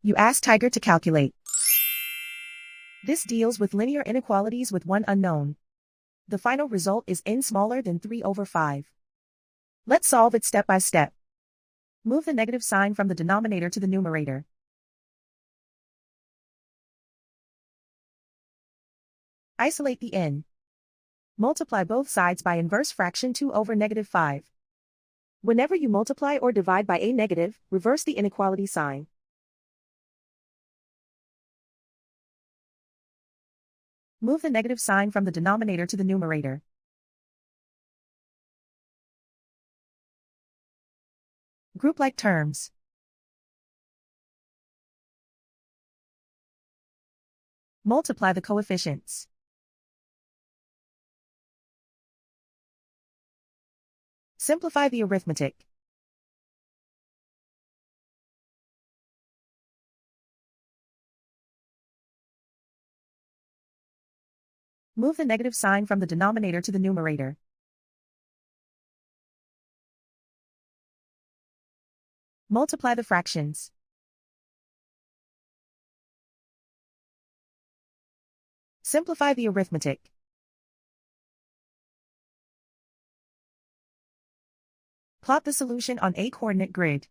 You ask Tiger to calculate. This deals with linear inequalities with one unknown. The final result is n smaller than 3/5. Let's solve it step by step. Move the negative sign from the denominator to the numerator. Isolate the n. Multiply both sides by inverse fraction 2/5. Whenever you multiply or divide by a negative, reverse the inequality sign. Move the negative sign from the denominator to the numerator. Group like terms. Multiply the coefficients. Simplify the arithmetic. Move the negative sign from the denominator to the numerator. Multiply the fractions. Simplify the arithmetic. Plot the solution on a coordinate grid.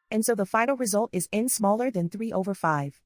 And so the final result is n smaller than 3/5.